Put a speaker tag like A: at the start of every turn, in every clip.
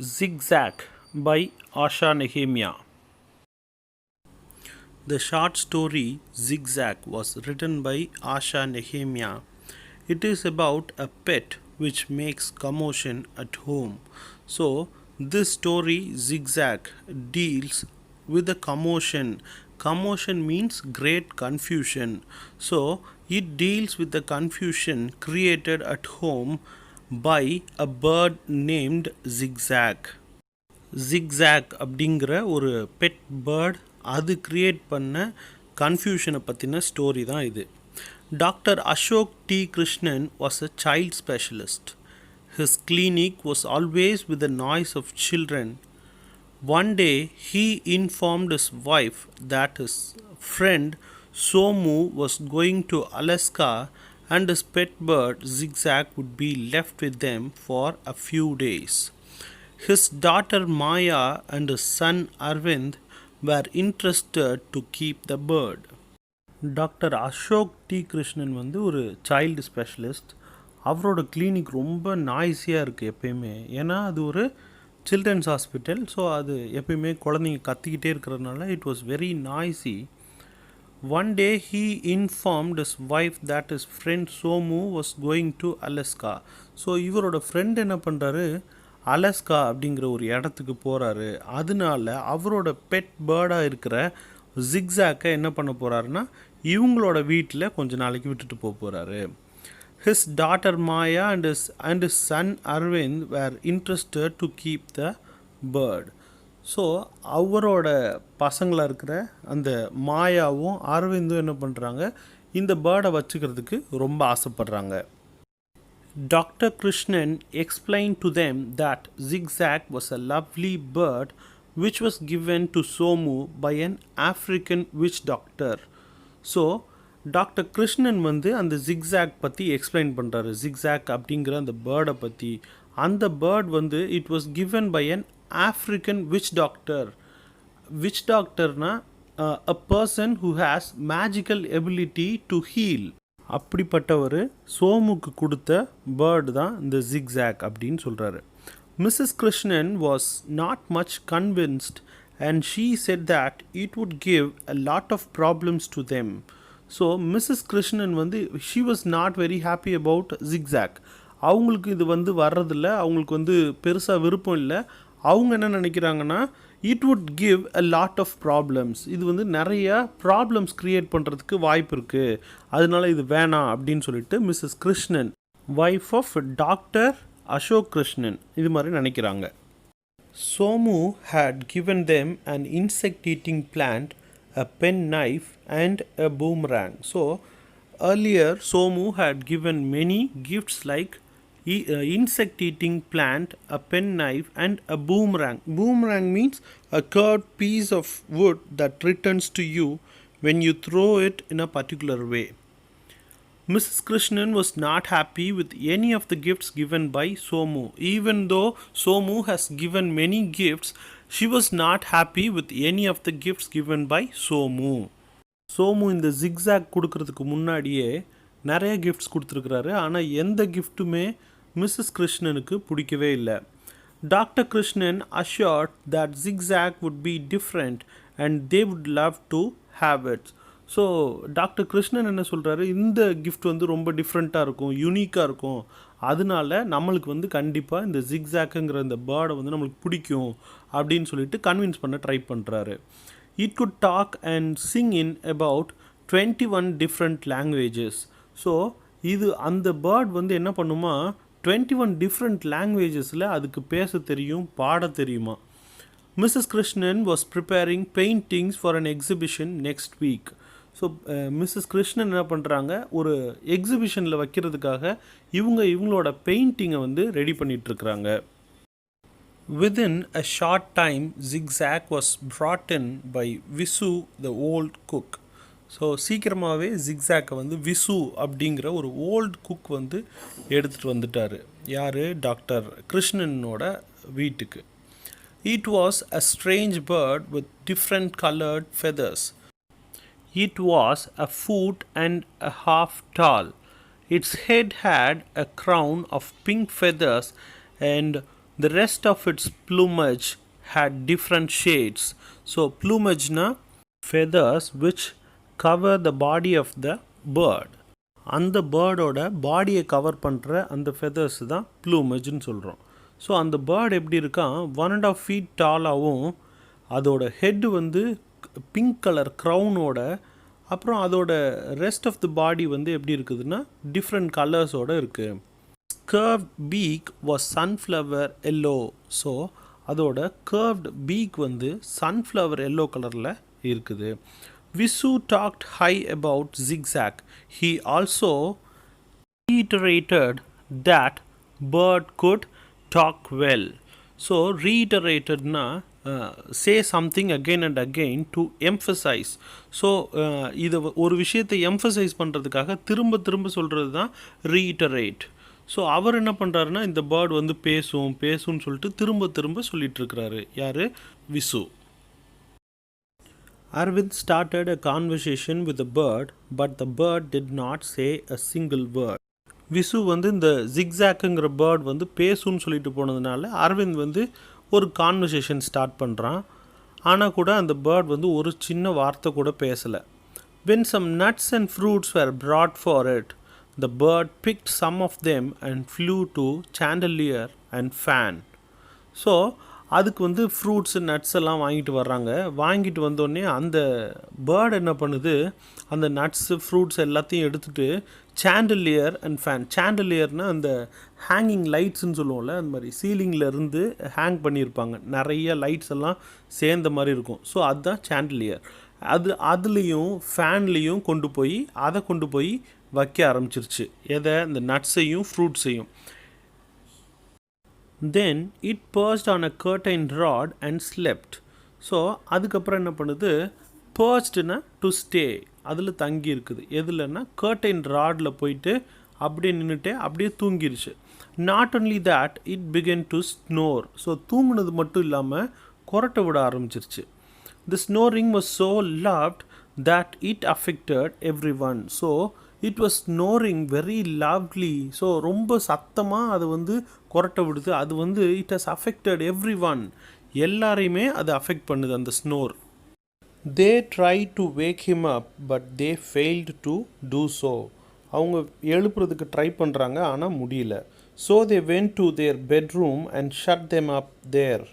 A: Zigzag by Asha Nehemiah. The short story Zigzag was written by Asha Nehemiah. It is about a pet which makes commotion at home. So, this story Zigzag deals with the commotion. Commotion means great confusion. So, it deals with the confusion created at home by a bird named Zigzag. Zigzag அப்படிங்கிற ஒரு bed bird அது create பண்ண கன்ஃபியூஷனை பற்றின story தான் இது. Doctor Ashok D Krishnan was a child specialist. His clinic was always with the noise of children. One day he informed his wife that his friend Somu was going to Alaska and his pet bird Zigzag would be left with them for a few days. His daughter Maya and his son Arvind were interested to keep the bird. Doctor Ashok D Krishnan வந்து ஒரு child specialist. அவரோட clinic ரொம்ப நாய்ஸியாக இருக்குது எப்பயுமே. ஏன்னா அது ஒரு children's hospital. So அது எப்பயுமே குழந்தைங்க கத்திக்கிட்டே இருக்கிறதுனால it was very noisy. One day he informed his wife that his friend Somu was going to Alaska. So இவரோட ஃப்ரெண்ட் என்ன பண்ணுறாரு, அலஸ்கா அப்படிங்கிற ஒரு இடத்துக்கு போகிறாரு. அதனால அவரோட பெட் பேர்டாக இருக்கிற ஜிக்ஸாக்கை என்ன பண்ண போகிறாருன்னா இவங்களோட வீட்டில் கொஞ்ச நாளைக்கு விட்டுட்டு போகிறாரு. His daughter Maya and his son Arvind were interested to keep the bird. So அவரோட பசங்களாக இருக்கிற அந்த மாயாவும் அரவிந்தும் என்ன பண்ணுறாங்க, இந்த பேர்டை வச்சுக்கிறதுக்கு ரொம்ப ஆசைப்படுறாங்க. Dr. Krishnan explained to them that Zigzag was a lovely bird which was given to Somu by an African witch doctor. So doctor Krishnan வந்து அந்த ஜிக்ஸாக் பற்றி எக்ஸ்பிளைன் பண்ணுறாரு. ஜிக்ஸாக் அப்படிங்கிற அந்த பேர்டை பற்றி. அந்த பேர்ட் வந்து it was given by an African witch doctor. Witch டாக்டர்னா a person who has magical ability to heal. அப்படிப்பட்டவர் சோமுக்கு கொடுத்த பேர்டு தான் இந்த ஜிக்ஸாக் அப்படின்னு சொல்கிறாரு. Mrs Krishnan was not much convinced and she said that it would give a lot of problems to them. So Mrs Krishnan வந்து she was not very happy about Zigzag. அவங்களுக்கு இது வந்து வர்றதில்ல, அவங்களுக்கு வந்து பெருசாக விருப்பம் இல்லை. அவங்க என்ன நினைக்கிறாங்கன்னா it would give a lot of problems. இது வந்து நிறைய ப்ராப்ளம்ஸ் க்ரியேட் பண்ணுறதுக்கு வாய்ப்பு இருக்குது, அதனால இது வேணாம் அப்படின்னு சொல்லிட்டு Mrs Krishnan, wife of doctor Ashok Krishnan, இது மாதிரி நினைக்கிறாங்க. Somu had given them an insect eating plant, a pen knife and a boomerang. So earlier Somu had given many gifts like insect eating plant, a pen knife and a boomerang. Boomerang means a curved piece of wood that returns to you when you throw it in a particular way. Mrs. Krishnan was not happy with any of the gifts given by Somu. Even though Somu has given many gifts, she was not happy with any of the gifts given by Somu. Somu இந்த zigzag கொடுக்கறதுக்கு முன்னாடியே நிறைய gifts கொடுத்துருக்குறாரு. ஆனால் எந்த கிஃப்ட்டுமே Mrs கிருஷ்ணனுக்கு பிடிக்கவே இல்லை. Doctor Krishnan assured that zigzag would be different and they would love to have it. So doctor Krishnan என்ன சொல்கிறாரு, இந்த கிஃப்ட் வந்து ரொம்ப டிஃப்ரெண்ட்டாக இருக்கும், யூனிக்காக இருக்கும், அதனால நம்மளுக்கு வந்து கண்டிப்பாக இந்த ஜிக்ஸாக்குங்கிற இந்த பேர்டை வந்து நம்மளுக்கு பிடிக்கும் அப்படின்னு சொல்லிட்டு கன்வின்ஸ் பண்ண ட்ரை பண்ணுறாரு. It could talk and sing in about 21 different languages. So இது அந்த பேர்ட் வந்து என்ன பண்ணுமா, 21 டிஃப்ரெண்ட் லாங்குவேஜஸில் அதுக்கு பேச தெரியும், பாட தெரியுமா. Mrs Krishnan was preparing paintings for an exhibition next week. So Mrs Krishnan என்ன பண்ணுறாங்க, ஒரு எக்ஸிபிஷனில் வைக்கிறதுக்காக இவங்களோட பெயிண்டிங்கை வந்து ரெடி பண்ணிகிட்ருக்குறாங்க. Within a short time, Zigzag was brought in by Visu, the old cook. So சீக்கிரமாகவே ஜிக்ஸாக்கை வந்து விசு அப்படிங்கிற ஒரு ஓல்டு குக் வந்து எடுத்துகிட்டு வந்துட்டார். யார், டாக்டர் கிருஷ்ணனோட வீட்டுக்கு. It was a strange bird with different colored feathers. It was a foot and a half tall. Its head had a crown of pink feathers and The rest of its plumage had different shades. So plumage na feathers which cover the body of the bird. அந்த பேர்டோட பாடியை cover பண்ணுற அந்த feathers தான் ப்ளூமேஜ்னு சொல்கிறோம். So அந்த bird எப்படி இருக்கான், 1.5 feet டாலாகவும் அதோட ஹெட்டு வந்து பிங்க் கலர் க்ரௌனோட, அப்புறம் அதோட ரெஸ்ட் ஆஃப் த பாடி வந்து எப்படி இருக்குதுன்னா டிஃப்ரெண்ட் கலர்ஸோடு இருக்குது. Curved peak was sunflower yellow. So அதோட கர்வ்ட் பீக் வந்து சன்ஃப்ளவர் எல்லோ கலரில் இருக்குது. Visu talked high about zigzag. He also reiterated that bird could talk well. So reiterated na say something again and again to emphasize. So இது ஒரு விஷயத்தை emphasize பண்ணுறதுக்காக திரும்ப திரும்ப சொல்கிறது தான் reiterate. ஸோ அவர் என்ன பண்ணுறாருன்னா இந்த பேர்ட் வந்து பேசும்னு சொல்லிட்டு திரும்ப திரும்ப சொல்லிகிட்ருக்கிறாரு. யார்? Visu. Arvind started a conversation with the bird, but the bird did not say a single word. Visu வந்து இந்த ஜிக்ஸாக்குங்கிற பேர்ட் வந்து பேசுன்னு சொல்லிட்டு போனதுனால அரவிந்த் வந்து ஒரு கான்வர்சேஷன் ஸ்டார்ட் பண்ணுறான். ஆனால் கூட அந்த பேர்ட் வந்து ஒரு சின்ன வார்த்தை கூட பேசலை. When some nuts and fruits were brought for it, the bird picked some of them and flew to chandelier and fan. So அதுக்கு வந்து ஃப்ரூட்ஸு நட்ஸ் எல்லாம் வாங்கிட்டு வர்றாங்க. வாங்கிட்டு வந்தோடனே அந்த பேர்டு என்ன பண்ணுது, அந்த நட்ஸு ஃப்ரூட்ஸ் எல்லாத்தையும் எடுத்துகிட்டு சாண்டலியர் அண்ட் ஃபேன். சாண்டலியர்னால் அந்த ஹேங்கிங் லைட்ஸ்ன்னு சொல்லுவோம்ல, அந்த மாதிரி சீலிங்கில் இருந்து ஹேங் பண்ணியிருப்பாங்க, நிறைய லைட்ஸ் எல்லாம் சேர்ந்த மாதிரி இருக்கும். ஸோ அதுதான் சாண்டலியர். அதுலேயும் ஃபேன்லேயும் அதை கொண்டு போய் வைக்க ஆரம்பிச்சிருச்சு. எதை? இந்த நட்ஸையும் ஃப்ரூட்ஸையும். Then it perched on a curtained rod and slept. So அதுக்கப்புறம் என்ன பண்ணுது, perchedனா டு ஸ்டே, அதில் தங்கி இருக்குது. எதுலன்னா curtained ராடில் போயிட்டு அப்படியே நின்றுட்டு அப்படியே தூங்கிருச்சு. Not only that, it began to snore. So தூங்குனது மட்டும் இல்லாமல் கொரட்டை விட ஆரம்பிச்சிருச்சு. The snoring was so loud that it affected everyone. So it was snoring very loudly. So ரொம்ப சத்தமாக அது வந்து கொரட்டை விடுது. அது வந்து it has affected everyone. எல்லாரையுமே அது அஃபெக்ட் பண்ணுது அந்த snore. They tried to wake him up but they failed to do so. அவங்க எழுப்புறதுக்கு ட்ரை பண்ணுறாங்க, ஆனால் முடியல. So they went to their bedroom and shut them up there.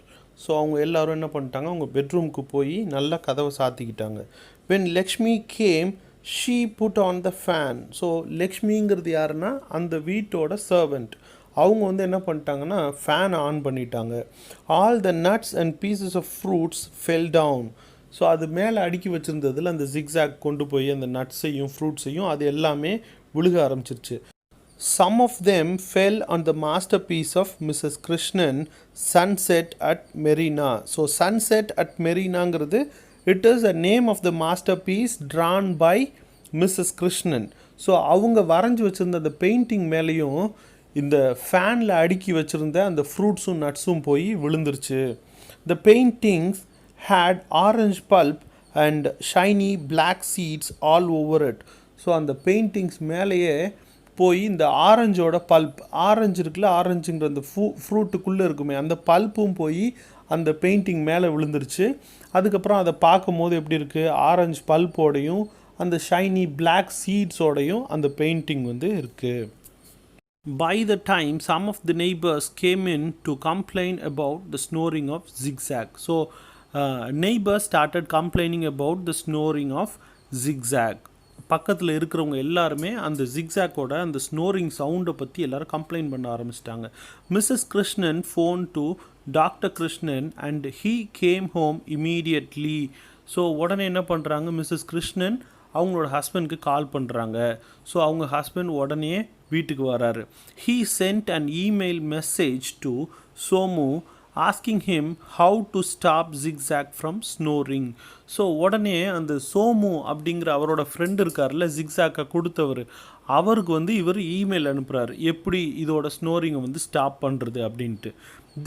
A: So அவங்க எல்லோரும் என்ன பண்ணிட்டாங்க, அவங்க பெட்ரூமுக்கு போய் நல்லா கதவை சாத்திக்கிட்டாங்க. When Lakshmi came, she put on the fan. So லக்ஷ்மிங்கிறது யாருன்னா அந்த வீட்டோட சர்வெண்ட். அவங்க வந்து என்ன பண்ணிட்டாங்கன்னா ஃபேன் ஆன் பண்ணிட்டாங்க. All the nuts and pieces of fruits fell down. So அது மேலே அடுக்கி வச்சுருந்ததில் அந்த ஜிக்ஸாக் கொண்டு போய் அந்த நட்ஸையும் ஃப்ரூட்ஸையும் அது எல்லாமே விழுக ஆரம்பிச்சிருச்சு. Some of them fell on the masterpiece of Mrs. Krishnan, Sunset at Marina. So Sunset at Marinaங்கிறது it is a name of the masterpiece drawn by Mrs. Krishnan. So அவங்க வரைஞ்சி வச்சுருந்த அந்த பெயிண்டிங் மேலேயும் இந்த ஃபேனில் அடுக்கி வச்சுருந்த அந்த ஃப்ரூட்ஸும் நட்ஸும் போய் விழுந்துருச்சு. The paintings had orange pulp and shiny black seeds all over it. So அந்த பெயிண்டிங்ஸ் மேலேயே போய் இந்த ஆரஞ்சோட பல்ப், ஆரஞ்சு இருக்குல்ல, ஆரஞ்சுங்கிற அந்த ஃப்ரூட்டுக்குள்ளே இருக்குமே அந்த பல்ப்பும் போய் அந்த பெயிண்டிங் மேலே விழுந்துருச்சு. அதுக்கப்புறம் அதை பார்க்கும் போது எப்படி இருக்குது, ஆரஞ்சு பல்ப்போடையும் அந்த ஷைனி பிளாக் சீட்ஸோடையும் அந்த பெயிண்டிங் வந்து இருக்குது. By the time some of the neighbors came in to complain about the snoring of Zigzag. So neighbors started complaining about the snoring of Zigzag. பக்கத்தில் இருக்கிறவங்க எல்லாருமே அந்த ஜிக்ஸாக்கோட அந்த ஸ்னோரிங் சவுண்டை பற்றி எல்லோரும் கம்ப்ளைண்ட் பண்ண ஆரம்பிச்சிட்டாங்க. Mrs Krishnan phone to doctor Krishnan and he came home immediately. So உடனே என்ன பண்ணுறாங்க, மிஸ்ஸஸ் கிருஷ்ணன் அவங்களோட ஹஸ்பண்ட்க்கு கால் பண்ணுறாங்க. ஸோ அவங்க ஹஸ்பண்ட் உடனே வீட்டுக்கு வராரு. He send an email message to Somu asking him how to stop zigzag from snoring. So உடனே அந்த சோமு அப்படிங்கிற அவரோட ஃப்ரெண்டு இருக்கார்ல, ஜிக்ஸாக்கை கொடுத்தவர், அவருக்கு வந்து இவர் இமெயில் அனுப்புகிறார் எப்படி இதோட ஸ்னோரிங்கை வந்து ஸ்டாப் பண்ணுறது அப்படின்ட்டு.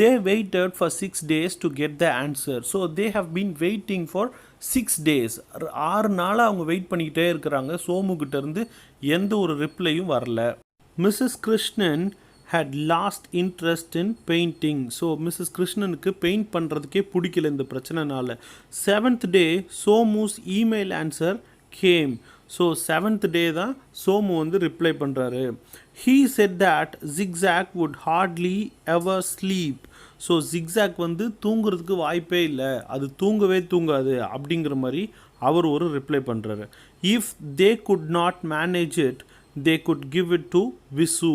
A: They waited for 6 days to get the answer. So they have been waiting for 6 days. 6 நாளாக அவங்க வெயிட் பண்ணிக்கிட்டே இருக்கிறாங்க. சோமுக்கிட்டேருந்து எந்த ஒரு ரிப்ளையும் வரல. Mrs Krishnan had lost interest in painting. So Mrs கிருஷ்ணனுக்கு பெயிண்ட் பண்ணுறதுக்கே பிடிக்கல இந்த பிரச்சனைனால. 7th day Somu's email answer came. So 7th day தான் சோமு வந்து ரிப்ளை பண்ணுறாரு. He said that zigzag would hardly ever sleep. So zigzag வந்து தூங்குறதுக்கு வாய்ப்பே இல்லை, அது தூங்கவே தூங்காது அப்படிங்கிற மாதிரி அவர் ஒரு ரிப்ளை பண்ணுறாரு. If they could not manage it they good give it to Visu.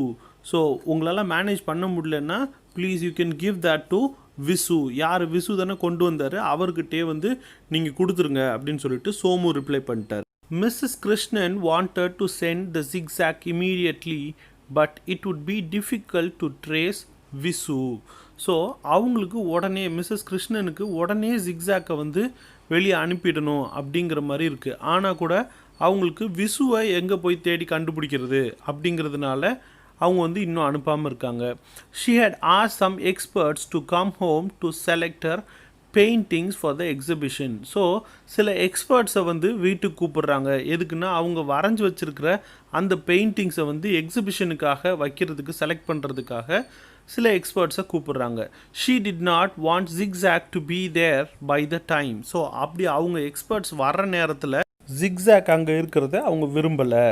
A: So உங்களால் மேனேஜ் பண்ண முடியலன்னா please you can give that to Visu. யார் விசு தானே கொண்டு வந்தார், அவர்கிட்டே வந்து நீங்கள் கொடுத்துருங்க அப்படின்னு சொல்லிட்டு சோமு ரிப்ளை பண்ணிட்டார். Mrs Krishnan wanted to send the zigzag immediately but it would be difficult to trace Visu. So அவங்களுக்கு உடனே மிஸ்ஸஸ் கிருஷ்ணனுக்கு உடனே ஜிக்ஸாக்கை வந்து வெளியே அனுப்பிடணும் அப்படிங்கிற மாதிரி இருக்குது. ஆனால் கூட அவங்களுக்கு விசுவை எங்கே போய் தேடி கண்டுபிடிக்கிறது அப்படிங்கிறதுனால அவங்க வந்து இன்னும் அனுப்பாமல் இருக்காங்க. She had asked some experts to come home to select her paintings for the exhibition. So சில எக்ஸ்பர்ட்ஸை வந்து வீட்டுக்கு கூப்பிடுறாங்க. எதுக்குன்னா அவங்க வரைஞ்சி வச்சுருக்கிற அந்த பெயிண்டிங்ஸை வந்து எக்ஸிபிஷனுக்காக வைக்கிறதுக்கு செலக்ட் பண்ணுறதுக்காக சில எக்ஸ்பர்ட்ஸை கூப்பிடுறாங்க. She did not want zigzag to be there by the time. So அப்படி அவங்க எக்ஸ்பர்ட்ஸ் வர்ற நேரத்தில் ஜிக்ஸாக் அங்கே இருக்கிறத அவங்க விரும்பலை.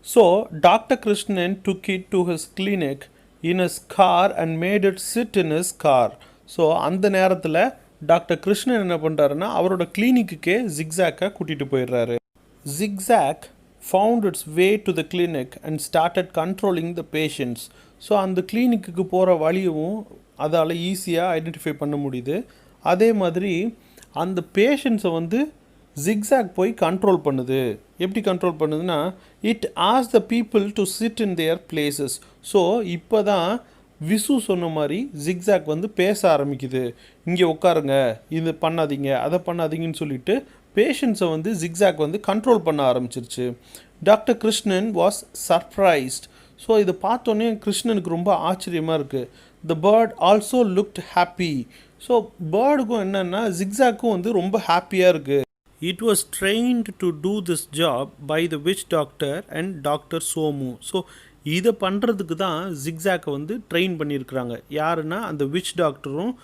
A: So doctor Krishnan took it to his clinic in his car and made it sit in his car. So அந்த நேரத்தில் டாக்டர் கிருஷ்ணன் என்ன பண்ணுறாருன்னா அவரோட கிளினிக்குக்கே ஜிக்ஸாக்கை கூட்டிகிட்டு போயிடுறாரு. Zigzag found it's way to the clinic and started controlling the patients. So அந்த கிளினிக்கு போகிற வழியும் அதால் ஈஸியாக ஐடென்டிஃபை பண்ண முடியுது. அதே மாதிரி அந்த பேஷண்ட்ஸை வந்து ஜிக்ஸாக் போய் கண்ட்ரோல் பண்ணுது. எப்படி கண்ட்ரோல் பண்ணுதுன்னா இட் ஆஸ் the people to sit in their places. So இப்போ தான் விசு சொன்ன மாதிரி ஜிக்ஸாக் வந்து பேச ஆரம்பிக்குது. இங்கே உட்காருங்க, இது பண்ணாதீங்க, அதை பண்ணாதீங்கன்னு சொல்லிட்டு பேஷண்ட்ஸை வந்து ஜிக்ஸாக் வந்து கண்ட்ரோல் பண்ண ஆரம்பிச்சிருச்சு. Doctor Krishnan was surprised. So இதை பார்த்தோன்னே கிருஷ்ணனுக்கு ரொம்ப ஆச்சரியமாக இருக்குது. The bird also looked happy. So பேர்டுக்கும் என்னென்னா ஜிக்ஸாக்கும் வந்து ரொம்ப ஹாப்பியாக இருக்குது. It was trained to do this job by the witch doctor and doctor Somu. So இதை பண்ணுறதுக்கு தான் ஜிக்ஸாக்கை வந்து ட்ரெயின் பண்ணியிருக்கிறாங்க. யாருன்னா அந்த விச் டாக்டரும்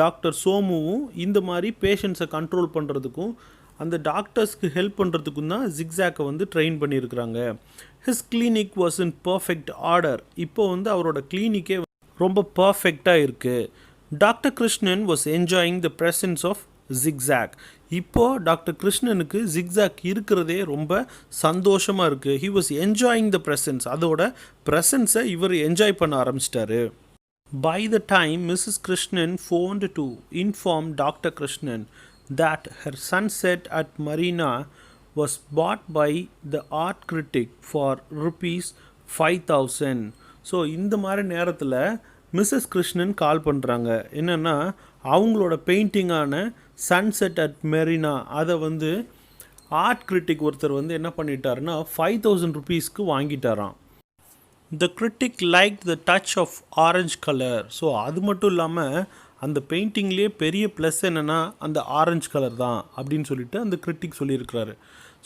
A: டாக்டர் சோமுவும் இந்த மாதிரி பேஷண்ட்ஸை கண்ட்ரோல் பண்ணுறதுக்கும் அந்த டாக்டர்ஸ்க்கு ஹெல்ப் பண்ணுறதுக்கும் தான் ஜிக்ஸாக்கை வந்து ட்ரெயின் பண்ணியிருக்கிறாங்க. His clinic was in perfect order. இப்போ வந்து அவரோட கிளினிக்கே ரொம்ப பர்ஃபெக்டாக இருக்குது. Doctor Krishnan was enjoying the presence of Zigzag. இப்போது டாக்டர் கிருஷ்ணனுக்கு ஜிக்ஸாக் இருக்கிறதே ரொம்ப சந்தோஷமாக இருக்குது. He was enjoying the presence. அதோட ப்ரெசன்ஸை இவர் என்ஜாய் பண்ண ஆரம்பிச்சிட்டாரு. By the time Mrs Krishnan phoned to inform doctor Krishnan that her sunset at Marina was bought by the art critic for rupees 5,000. So இந்த மாதிரி நேரத்தில் மிஸ்ஸஸ் கிருஷ்ணன் கால் பண்ணுறாங்க. என்னென்னா அவங்களோட பெயிண்டிங்கான சன்செட் அட் மெரினா அதை வந்து ஆர்ட் கிரிட்டிக் ஒருத்தர் வந்து என்ன பண்ணிட்டாருன்னா 5,000 rupeesக்கு வாங்கிட்டாராம். The critic like the touch of orange colour. So அது மட்டும் இல்லாமல் அந்த பெயிண்டிங்லேயே பெரிய ப்ளஸ் என்னென்னா அந்த ஆரஞ்சு கலர் தான் அப்படின்னு சொல்லிட்டு அந்த கிரிட்டிக் சொல்லியிருக்கிறாரு.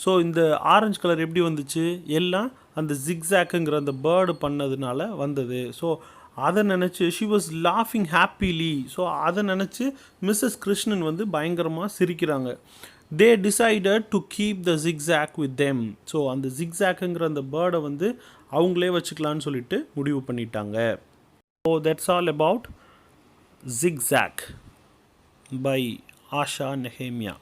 A: ஸோ இந்த ஆரஞ்சு கலர் எப்படி வந்துச்சு, எல்லாம் அந்த ஜிக்ஸாக்குங்கிற அந்த பேர்டு பண்ணதுனால வந்தது. ஸோ அதை நினச்சி ஷி வாஸ் லாஃபிங் ஹாப்பிலி. ஸோ அதை நினச்சி மிஸ்ஸஸ் கிருஷ்ணன் வந்து பயங்கரமாக சிரிக்கிறாங்க. தே decided to keep the zigzag with them. So அந்த ஜிக்ஸாக்குங்கிற அந்த பேர்டை வந்து அவங்களே வச்சுக்கலான்னு சொல்லிட்டு முடிவு பண்ணிட்டாங்க. So that's all about Zigzag by Asha Nehemiah.